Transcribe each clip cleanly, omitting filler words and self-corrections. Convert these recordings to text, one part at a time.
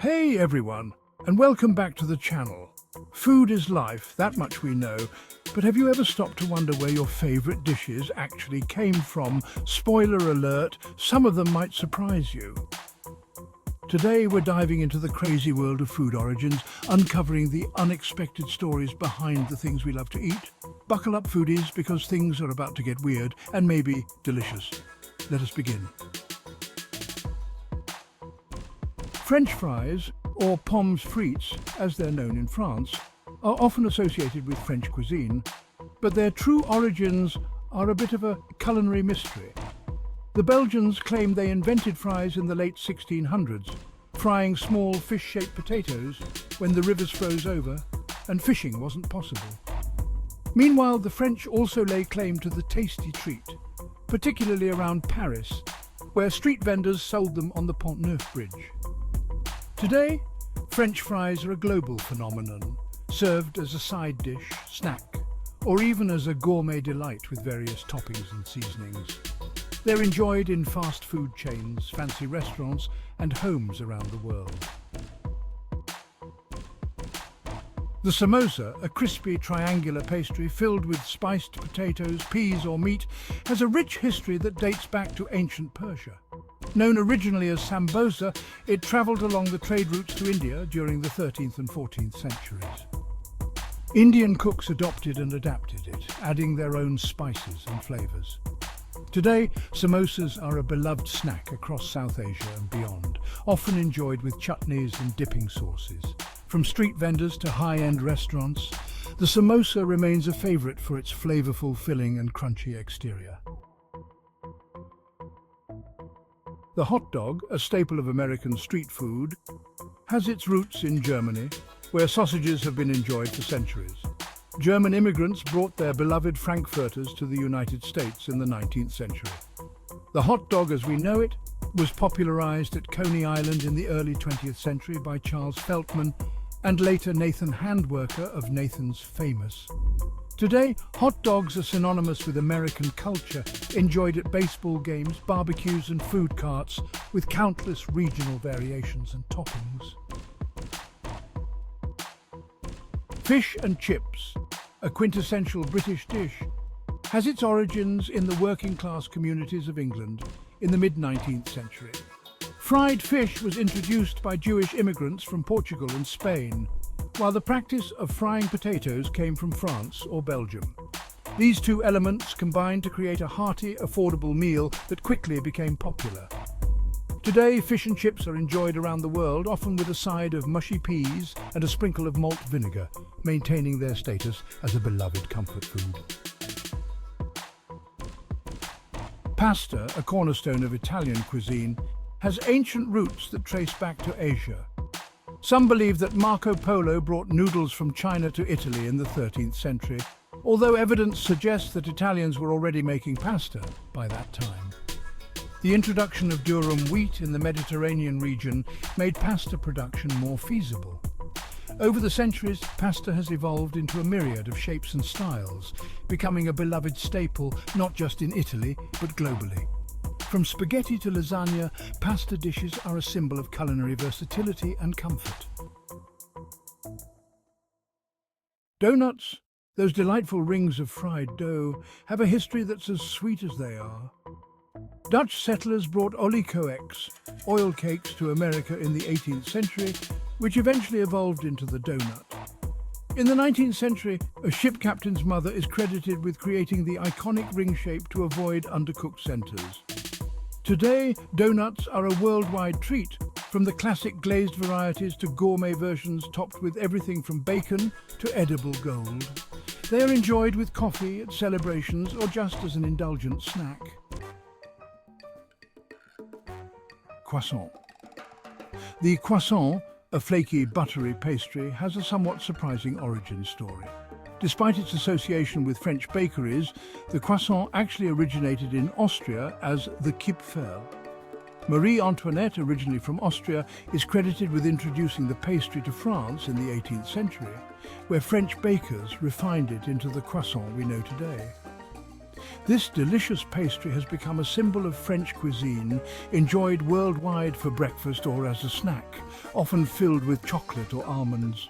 Hey everyone, and welcome back to the channel. Food is life, that much we know, but have you ever stopped to wonder where your favourite dishes actually came from? Spoiler alert, some of them might surprise you. Today we're diving into the crazy world of food origins, uncovering the unexpected stories behind the things we love to eat. Buckle up foodies, because things are about to get weird and maybe delicious. Let us begin. French fries, or pommes frites, as they're known in France, are often associated with French cuisine, but their true origins are a bit of a culinary mystery. The Belgians claim they invented fries in the late 1600s, frying small fish-shaped potatoes when the rivers froze over and fishing wasn't possible. Meanwhile, the French also lay claim to the tasty treat, particularly around Paris, where street vendors sold them on the Pont Neuf Bridge. Today, French fries are a global phenomenon, served as a side dish, snack, or even as a gourmet delight with various toppings and seasonings. They're enjoyed in fast food chains, fancy restaurants, and homes around the world. The samosa, a crispy triangular pastry filled with spiced potatoes, peas or meat, has a rich history that dates back to ancient Persia. Known originally as sambosa, it travelled along the trade routes to India during the 13th and 14th centuries. Indian cooks adopted and adapted it, adding their own spices and flavours. Today, samosas are a beloved snack across South Asia and beyond, often enjoyed with chutneys and dipping sauces. From street vendors to high-end restaurants, the samosa remains a favourite for its flavourful filling and crunchy exterior. The hot dog, a staple of American street food, has its roots in Germany, where sausages have been enjoyed for centuries. German immigrants brought their beloved frankfurters to the United States in the 19th century. The hot dog as we know it was popularized at Coney Island in the early 20th century by Charles Feltman and later Nathan Handwerker of Nathan's Famous. Today, hot dogs are synonymous with American culture, enjoyed at baseball games, barbecues and food carts, with countless regional variations and toppings. Fish and chips, a quintessential British dish, has its origins in the working-class communities of England in the mid-19th century. Fried fish was introduced by Jewish immigrants from Portugal and Spain, while the practice of frying potatoes came from France or Belgium. These two elements combined to create a hearty, affordable meal that quickly became popular. Today, fish and chips are enjoyed around the world, often with a side of mushy peas and a sprinkle of malt vinegar, maintaining their status as a beloved comfort food. Pasta, a cornerstone of Italian cuisine, has ancient roots that trace back to Asia. Some believe that Marco Polo brought noodles from China to Italy in the 13th century, although evidence suggests that Italians were already making pasta by that time. The introduction of durum wheat in the Mediterranean region made pasta production more feasible. Over the centuries, pasta has evolved into a myriad of shapes and styles, becoming a beloved staple not just in Italy, but globally. From spaghetti to lasagna, pasta dishes are a symbol of culinary versatility and comfort. Donuts, those delightful rings of fried dough, have a history that's as sweet as they are. Dutch settlers brought olykoeks, oil cakes, to America in the 18th century, which eventually evolved into the donut. In the 19th century, a ship captain's mother is credited with creating the iconic ring shape to avoid undercooked centers. Today, donuts are a worldwide treat, from the classic glazed varieties to gourmet versions topped with everything from bacon to edible gold. They are enjoyed with coffee at celebrations or just as an indulgent snack. Croissant. The croissant, a flaky, buttery pastry, has a somewhat surprising origin story. Despite its association with French bakeries, the croissant actually originated in Austria as the Kipferl. Marie Antoinette, originally from Austria, is credited with introducing the pastry to France in the 18th century, where French bakers refined it into the croissant we know today. This delicious pastry has become a symbol of French cuisine, enjoyed worldwide for breakfast or as a snack, often filled with chocolate or almonds.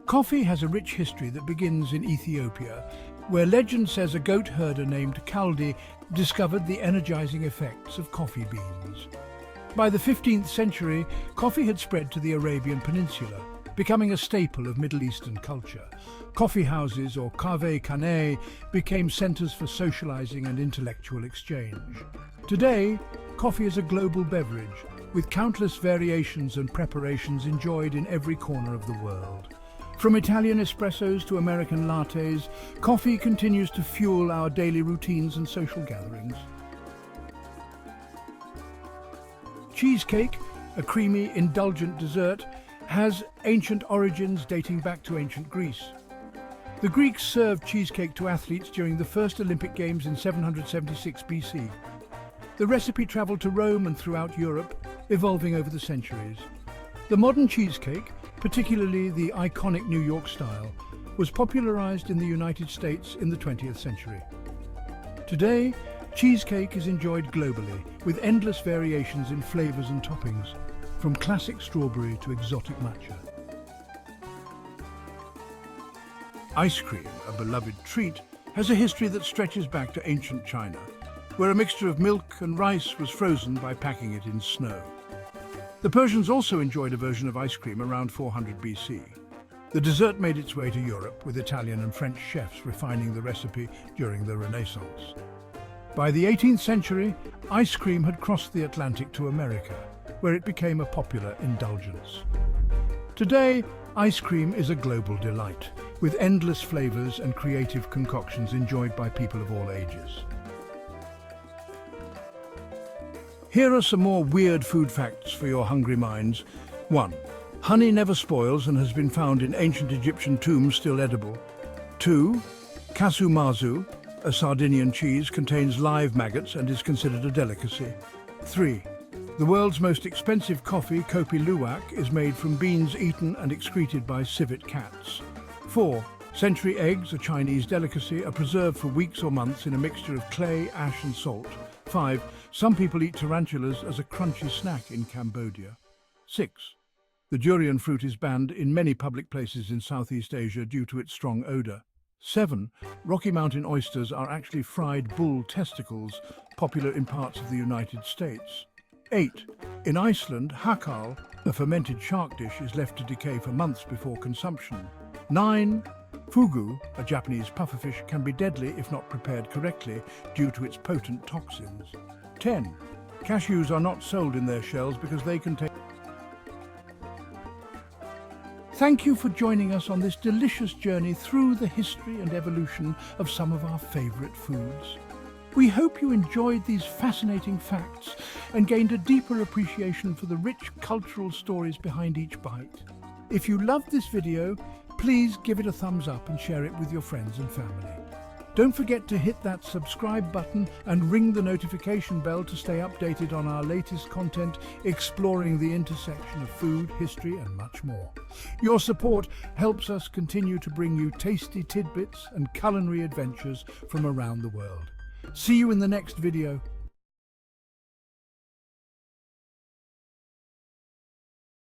Coffee has a rich history that begins in Ethiopia, where legend says a goat herder named Kaldi discovered the energizing effects of coffee beans. By the 15th century, coffee had spread to the Arabian Peninsula, becoming a staple of Middle Eastern culture. Coffee houses, or café-khaneh, became centers for socializing and intellectual exchange. Today, coffee is a global beverage, with countless variations and preparations enjoyed in every corner of the world. From Italian espressos to American lattes, coffee continues to fuel our daily routines and social gatherings. Cheesecake, a creamy, indulgent dessert, has ancient origins dating back to ancient Greece. The Greeks served cheesecake to athletes during the first Olympic Games in 776 BC. The recipe traveled to Rome and throughout Europe, evolving over the centuries. The modern cheesecake, particularly the iconic New York style, was popularized in the United States in the 20th century. Today, cheesecake is enjoyed globally, with endless variations in flavors and toppings, from classic strawberry to exotic matcha. Ice cream, a beloved treat, has a history that stretches back to ancient China, where a mixture of milk and rice was frozen by packing it in snow. The Persians also enjoyed a version of ice cream around 400 BC. The dessert made its way to Europe, with Italian and French chefs refining the recipe during the Renaissance. By the 18th century, ice cream had crossed the Atlantic to America, where it became a popular indulgence. Today, ice cream is a global delight, with endless flavors and creative concoctions enjoyed by people of all ages. Here are some more weird food facts for your hungry minds. 1. Honey never spoils and has been found in ancient Egyptian tombs still edible. 2. Casu marzu, a Sardinian cheese, contains live maggots and is considered a delicacy. 3. The world's most expensive coffee, Kopi Luwak, is made from beans eaten and excreted by civet cats. 4. Century eggs, a Chinese delicacy, are preserved for weeks or months in a mixture of clay, ash and salt. 5. Some people eat tarantulas as a crunchy snack in Cambodia. 6. The durian fruit is banned in many public places in Southeast Asia due to its strong odor. 7. Rocky Mountain oysters are actually fried bull testicles, popular in parts of the United States. 8. In Iceland, hakal, a fermented shark dish, is left to decay for months before consumption. 9. Fugu, a Japanese pufferfish, can be deadly if not prepared correctly due to its potent toxins. 10. Cashews are not sold in their shells because they contain... Thank you for joining us on this delicious journey through the history and evolution of some of our favorite foods. We hope you enjoyed these fascinating facts and gained a deeper appreciation for the rich cultural stories behind each bite. If you loved this video, please give it a thumbs up and share it with your friends and family. Don't forget to hit that subscribe button and ring the notification bell to stay updated on our latest content, exploring the intersection of food, history, and much more. Your support helps us continue to bring you tasty tidbits and culinary adventures from around the world. See you in the next video.